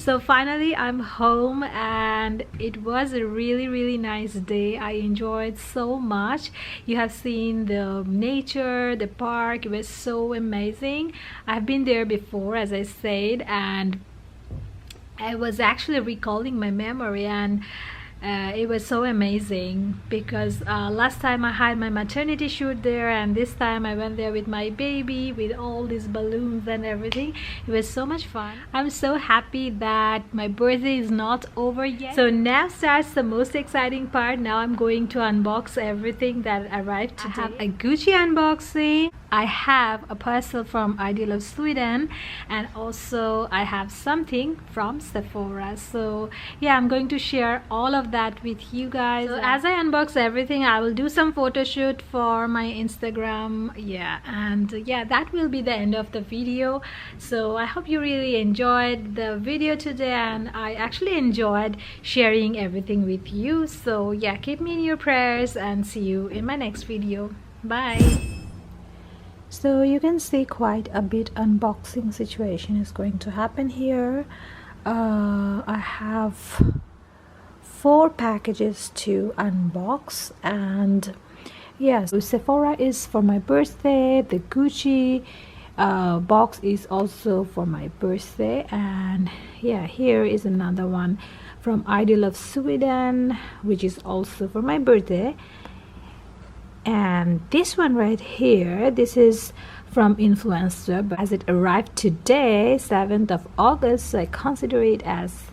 So finally I'm home, and it was a really nice day. I enjoyed so much. You have seen the nature, the park. It was so amazing. I've been there before, as I said, and I was actually recalling my memory, and it was so amazing because last time I had my maternity shoot there, and this time I went there with my baby with all these balloons and everything. It was so much fun. I'm so happy that my birthday is not over yet. So now starts the most exciting part. Now I'm going to unbox everything that arrived today. I have a Gucci unboxing. I have a parcel from Ideal of Sweden, and also I have something from Sephora. So yeah, I'm going to share all of that with you guys. So as I unbox everything, I will do some photo shoot for my Instagram. Yeah, and yeah, that will be the end of the video. So I hope you really enjoyed the video today, and I actually enjoyed sharing everything with you. So yeah, keep me in your prayers, and see you in my next video. Bye. So you can see quite a bit unboxing situation is going to happen here. I have 4 packages to unbox, and yes, so Sephora is for my birthday, the Gucci box is also for my birthday, and yeah, here is another one from Ideal of Sweden, which is also for my birthday. And this one right here, this is from Influencer, but as it arrived today, 7th of August, so I consider it as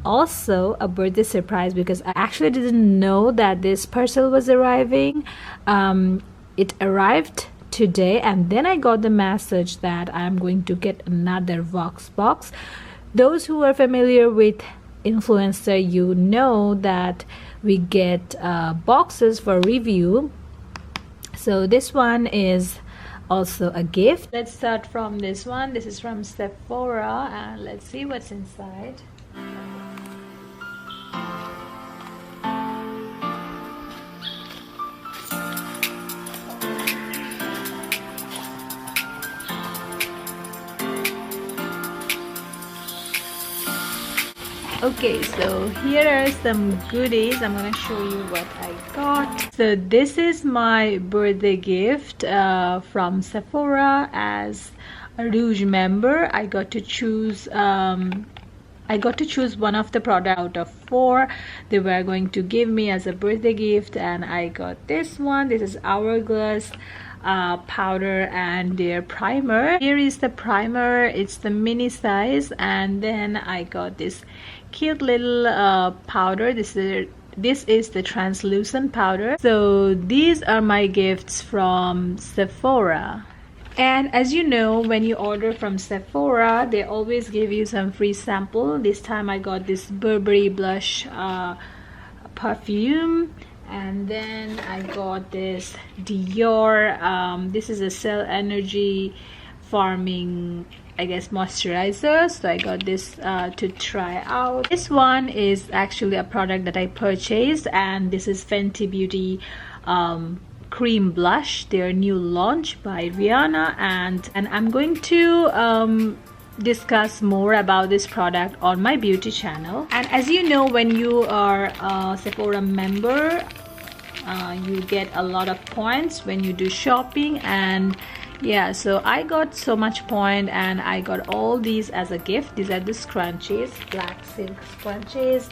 also a birthday surprise, because I actually didn't know that this parcel was arriving. It arrived today, and then I got the message that I'm going to get another Vox box. Those who are familiar with Influencer, you know that we get boxes for review. So this one is also a gift. Let's start from this one. This is from Sephora, and let's see what's inside. Okay, so here are some goodies. I'm gonna show you what I got. So this is my birthday gift from Sephora. As a Rouge member, I got to choose one of the products out of 4 they were going to give me as a birthday gift, and I got this one. This is Hourglass powder and their primer. Here is the primer. It's the mini size, and then I got this cute little powder. This is the translucent powder. So these are my gifts from Sephora. And as you know, when you order from Sephora, they always give you some free sample. This time I got this Burberry blush perfume, and then I got this Dior, this is a Cell Energy Farming, I guess, moisturizer. So I got this to try out. This one is actually a product that I purchased, and this is Fenty Beauty cream blush, their new launch by Rihanna, and I'm going to discuss more about this product on my beauty channel. And as you know, when you are a Sephora member, you get a lot of points when you do shopping. And yeah, so I got so much point, and I got all these as a gift. These are the scrunchies, black silk scrunchies.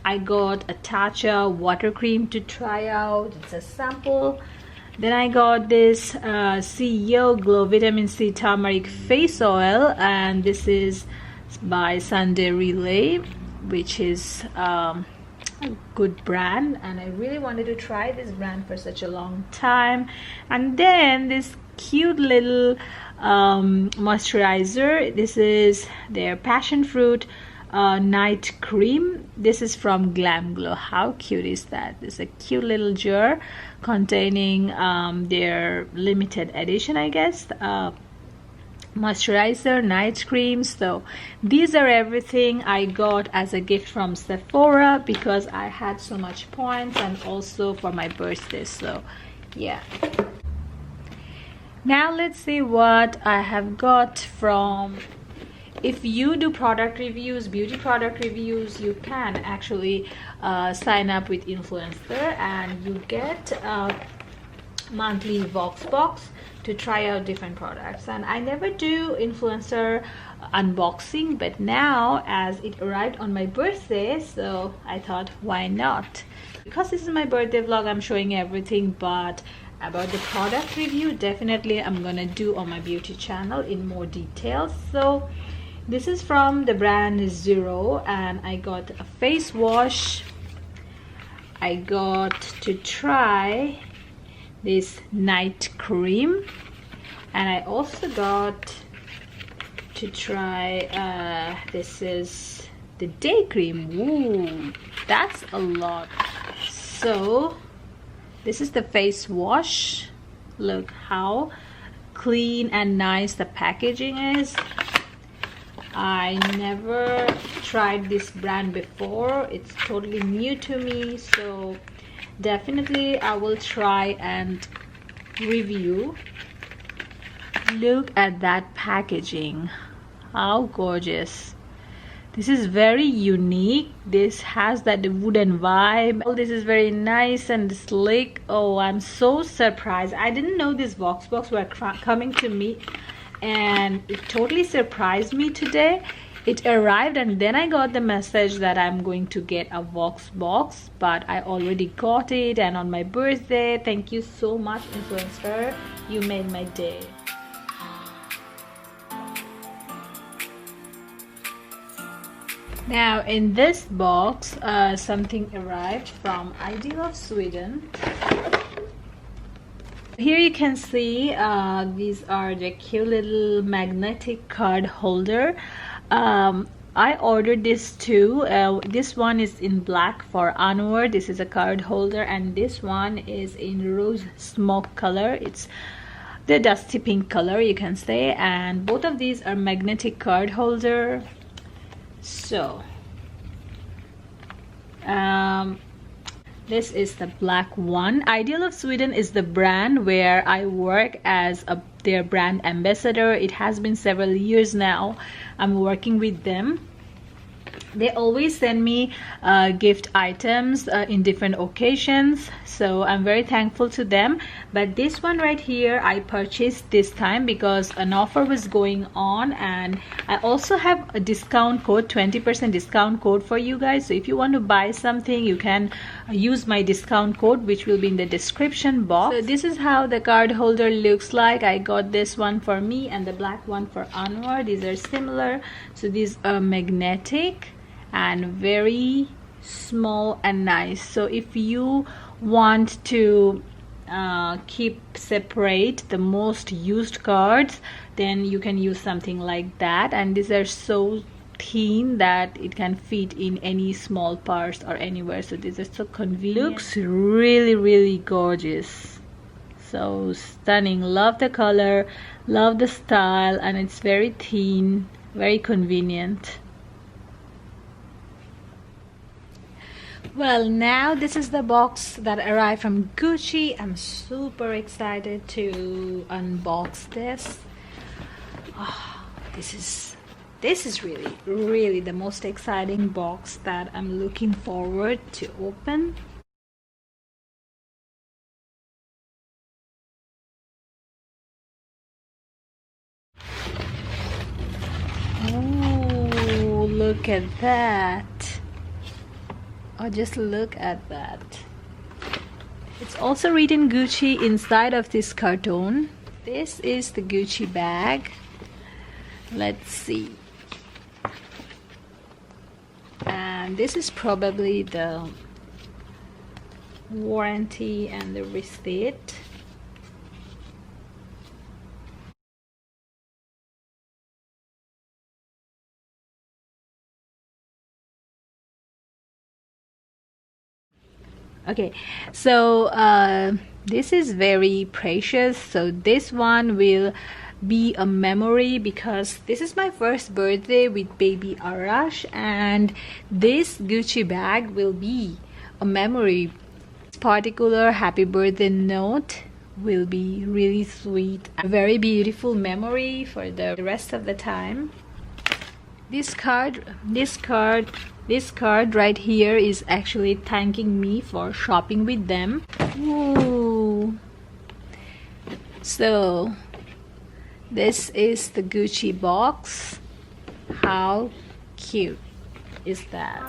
I got a Tatcha water cream to try out. It's a sample. Then I got this CEO Glow Vitamin C Turmeric Face Oil, and this is by Sunday Relay, which is a good brand, and I really wanted to try this brand for such a long time. And then this cute little moisturizer. This is their passion fruit night cream. This is from Glam Glow. How cute is that? This is a cute little jar containing their limited edition, I guess, moisturizer, night cream. So these are everything I got as a gift from Sephora because I had so much points, and also for my birthday. So yeah, now let's see what I have got from if you do product reviews, beauty product reviews, you can actually sign up with influencer and you get monthly Vox box to try out different products. And I never do influencer unboxing, but now as it arrived on my birthday, so I thought why not. Because this is my birthday vlog, I'm showing everything, but about the product review definitely I'm gonna do on my beauty channel in more detail. So this is from the brand Zero, and I got a face wash. I got to try this night cream, and I also got to try this is the day cream. Ooh, that's a lot. So this is the face wash. Look how clean and nice the packaging is. I never tried this brand before. It's totally new to me, so definitely I will try and review. Look at that packaging. How gorgeous. This is very unique. This has that wooden vibe. Oh, this is very nice and slick. Oh, I'm so surprised. I didn't know these Vox box were coming to me, and it totally surprised me today. It arrived and then I got the message that I'm going to get a Vox box, but I already got it, and on my birthday. Thank you so much, influencer. You made my day. Now in this box, something arrived from Ideal of Sweden. Here you can see these are the cute little magnetic card holder. I ordered this too. This one is in black for Anwar. This is a card holder, and this one is in rose smoke color. It's the dusty pink color, you can say, and both of these are magnetic card holder. So this is the black one. Ideal of Sweden is the brand where I work as their brand ambassador. It has been several years now I'm working with them. They always send me gift items in different occasions, so I'm very thankful to them. But this one right here I purchased this time because an offer was going on, and I also have a discount code, 20% discount code for you guys. So if you want to buy something, you can use my discount code, which will be in the description box. So this is how the card holder looks like. I got this one for me and the black one for Anwar. These are similar. So these are magnetic and very small and nice. So if you want to keep separate the most used cards, then you can use something like that. And these are so thin that it can fit in any small purse or anywhere. So this is so convenient. Looks really gorgeous. So stunning. Love the color, love the style, and it's very thin, very convenient. Well, now this is the box that arrived from Gucci. I'm super excited to unbox this. Oh, this is really the most exciting box that I'm looking forward to open. Oh, look at that. Oh, just look at that. It's also written Gucci inside of this carton. This is the Gucci bag. Let's see. And this is probably the warranty and the receipt. Okay, so this is very precious. So this one will be a memory because this is my first birthday with baby Arash, and this Gucci bag will be a memory. This particular happy birthday note will be really sweet, a very beautiful memory for the rest of the time. This card right here is actually thanking me for shopping with them. Ooh. So this is the Gucci box. How cute is that?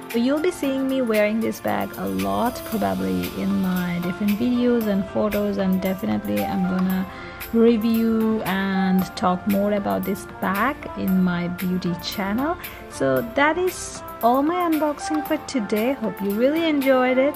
So you'll be seeing me wearing this bag a lot, probably in my different videos and photos, and definitely I'm gonna review and talk more about this bag in my beauty channel. So that is all my unboxing for today. Hope you really enjoyed it.